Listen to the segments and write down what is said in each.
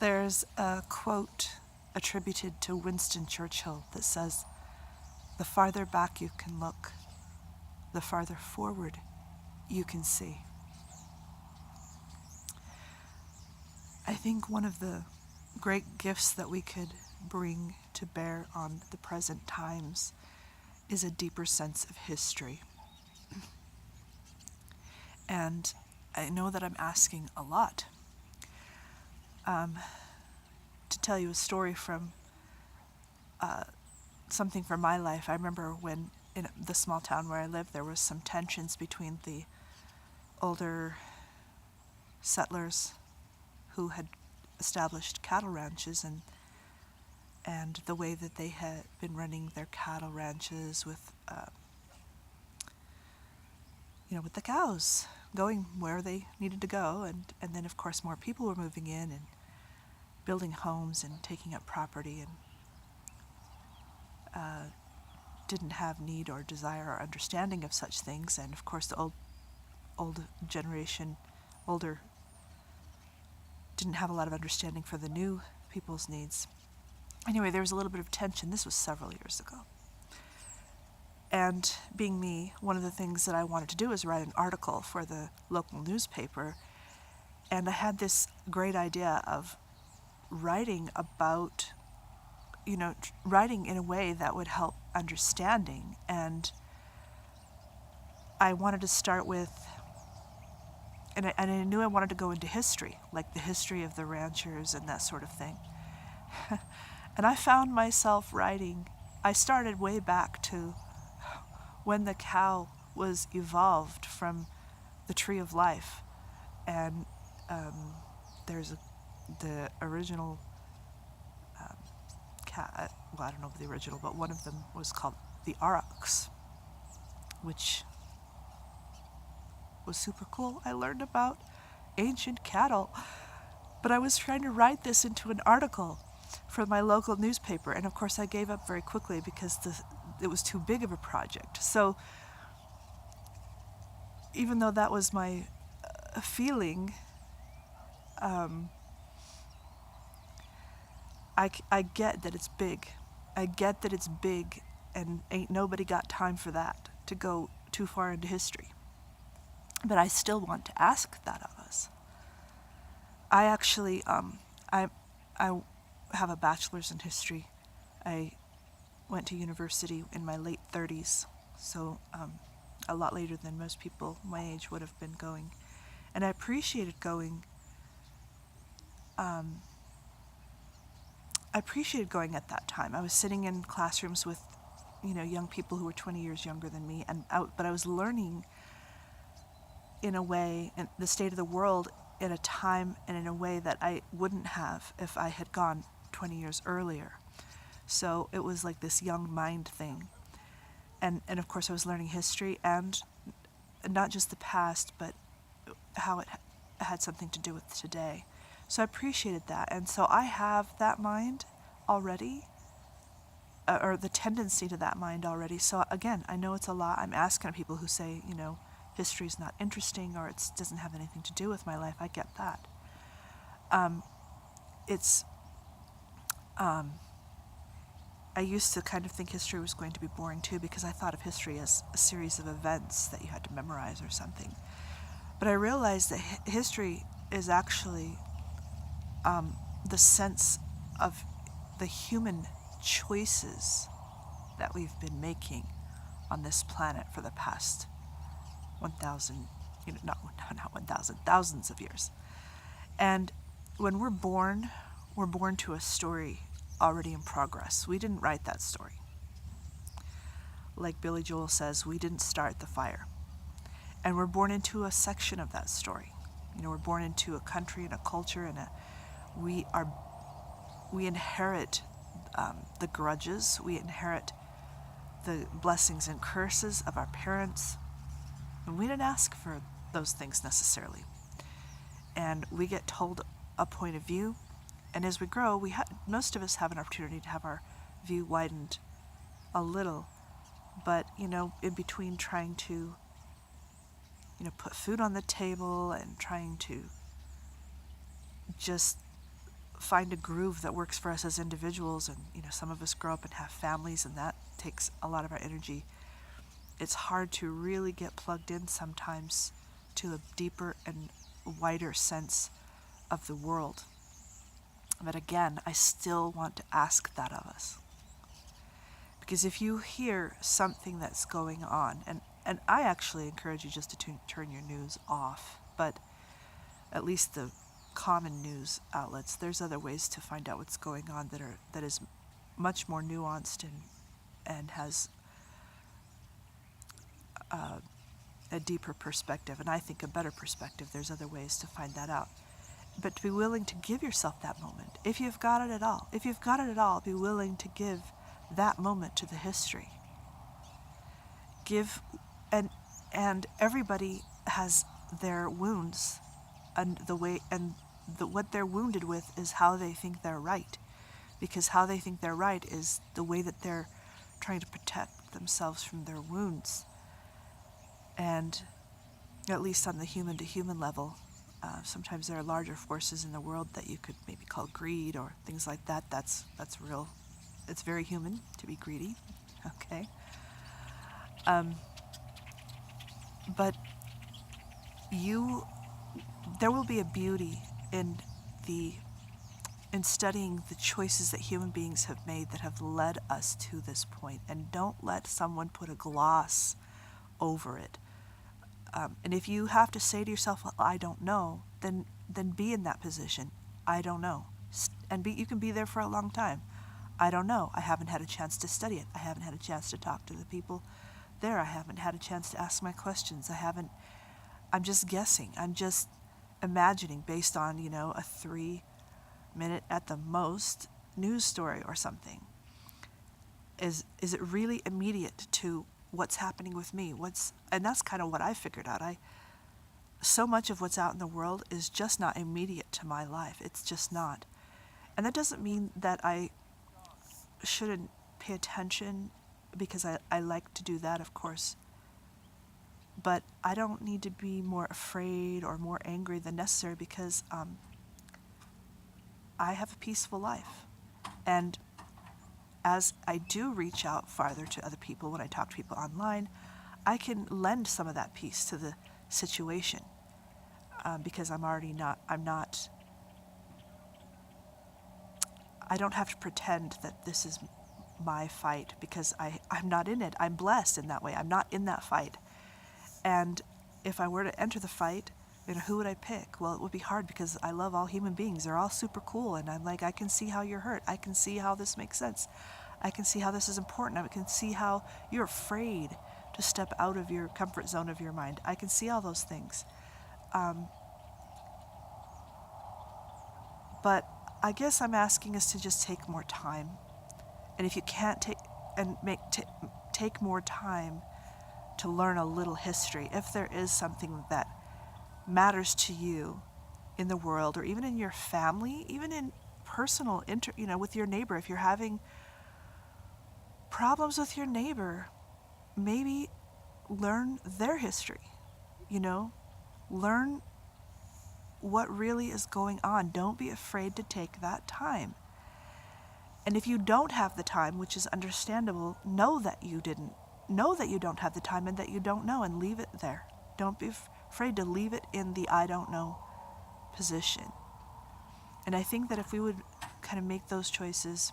There's a quote attributed to Winston Churchill that says, "The farther back you can look, the farther forward you can see." I think one of the great gifts that we could bring to bear on the present times is a deeper sense of history. And I know that I'm asking a lot. To tell you a story from something from my life, I remember when in the small town where I lived, there was some tensions between the older settlers who had established cattle ranches and the way that they had been running their cattle ranches with with the cows going where they needed to go, and then of course more people were moving in and building homes and taking up property, and didn't have need or desire or understanding of such things. And of course the older didn't have a lot of understanding for the new people's needs. Anyway, there was a little bit of tension. This was several years ago. And being me, one of the things that I wanted to do was write an article for the local newspaper. And I had this great idea of writing about, writing in a way that would help understanding. And I wanted to start with, and I knew I wanted to go into history, like the history of the ranchers and that sort of thing. And I found myself writing, I started way back to when the cow was evolved from the tree of life. And there's the original cat, well, I don't know the original, but one of them was called the aurochs, which was super cool. I learned about ancient cattle, but I was trying to write this into an article for my local newspaper, and of course I gave up very quickly because it was too big of a project. So even though that was my feeling, I get that it's big. I get that it's big, and ain't nobody got time for that, to go too far into history. But I still want to ask that of us. I actually, I have a bachelor's in history. I went to university in my late 30s, so a lot later than most people my age would have been going. And I appreciated going. I appreciated going at that time. I was sitting in classrooms with, young people who were 20 years younger than me, but I was learning in a way, in the state of the world, in a time and in a way that I wouldn't have if I had gone 20 years earlier. So it was like this young mind thing. And of course I was learning history, and not just the past, but how it had something to do with today. So I appreciated that. And so I have that mind already, or the tendency to that mind already. So again, I know it's a lot. I'm asking people who say, history's not interesting, or it doesn't have anything to do with my life. I get that. I used to kind of think history was going to be boring too, because I thought of history as a series of events that you had to memorize or something. But I realized that history is actually the sense of the human choices that we've been making on this planet for the past 1,000, not 1,000, thousands of years. And when we're born to a story already in progress. We didn't write that story. Like Billy Joel says, we didn't start the fire. And we're born into a section of that story. We're born into a country and a culture, and we inherit the grudges, we inherit the blessings and curses of our parents. And we didn't ask for those things necessarily. And we get told a point of view, and as we grow, most of us have an opportunity to have our view widened a little. But, in between trying to, put food on the table and trying to just find a groove that works for us as individuals, and some of us grow up and have families, and that takes a lot of our energy. It's hard to really get plugged in sometimes to a deeper and wider sense of the world. But again, I still want to ask that of us. Because if you hear something that's going on, and I actually encourage you just to turn your news off, but at least the common news outlets, there's other ways to find out what's going on that is much more nuanced and has a deeper perspective, and I think a better perspective. There's other ways to find that out. But to be willing to give yourself that moment, if you've got it at all. If you've got it at all, be willing to give that moment to the history. And everybody has their wounds, and what they're wounded with is how they think they're right, because how they think they're right is the way that they're trying to protect themselves from their wounds. And at least on the human to human level, sometimes there are larger forces in the world that you could maybe call greed or things like that. That's real. It's very human to be greedy. Okay. But there will be a beauty in studying the choices that human beings have made that have led us to this point. And don't let someone put a gloss over it. And if you have to say to yourself, well, I don't know, then be in that position. I don't know. And you can be there for a long time. I don't know. I haven't had a chance to study it. I haven't had a chance to talk to the people there. I haven't had a chance to ask my questions. I'm just guessing. I'm just imagining based on, a 3-minute at the most news story or something. Is it really immediate to what's happening with me? And that's kind of what I figured out. So much of what's out in the world is just not immediate to my life. It's just not. And that doesn't mean that I shouldn't pay attention, because I like to do that, of course. But I don't need to be more afraid or more angry than necessary, because I have a peaceful life. And as I do reach out farther to other people, when I talk to people online, I can lend some of that peace to the situation, because I don't have to pretend that this is my fight, because I'm not in it. I'm blessed in that way. I'm not in that fight. And if I were to enter the fight, who would I pick? Well, it would be hard, because I love all human beings. They're all super cool, and I'm like, I can see how you're hurt. I can see how this makes sense. I can see how this is important. I can see how you're afraid to step out of your comfort zone of your mind. I can see all those things. But I guess I'm asking us to just take more time. And if you can't take more time to learn a little history, if there is something that matters to you in the world, or even in your family, even in personal with your neighbor, if you're having problems with your neighbor, maybe learn their history, learn what really is going on. Don't be afraid to take that time. And if you don't have the time, which is understandable, know that you don't have the time, and that you don't know, and leave it there. Don't be afraid to leave it in the I don't know position. And I think that if we would kind of make those choices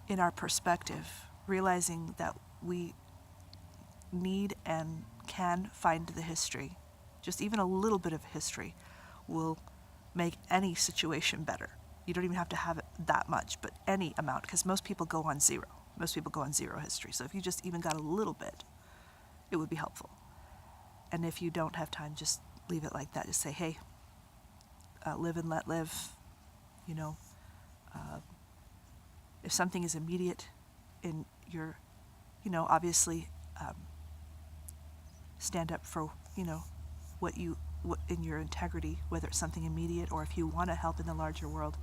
in our perspective, realizing that we need and can find the history, just even a little bit of history will make any situation better. You don't even have to have it that much, but any amount, because most people go on zero. Most people go on zero history. So if you just even got a little bit, it would be helpful. And if you don't have time, just leave it like that. Just say, hey, live and let live. If something is immediate in your, obviously stand up for, what in your integrity, whether it's something immediate or if you want to help in the larger world.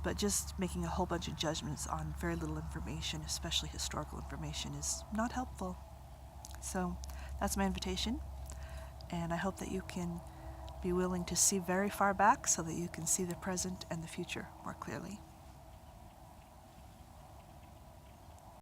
But just making a whole bunch of judgments on very little information, especially historical information, is not helpful. So that's my invitation, and I hope that you can Be willing to see very far back so that you can see the present and the future more clearly.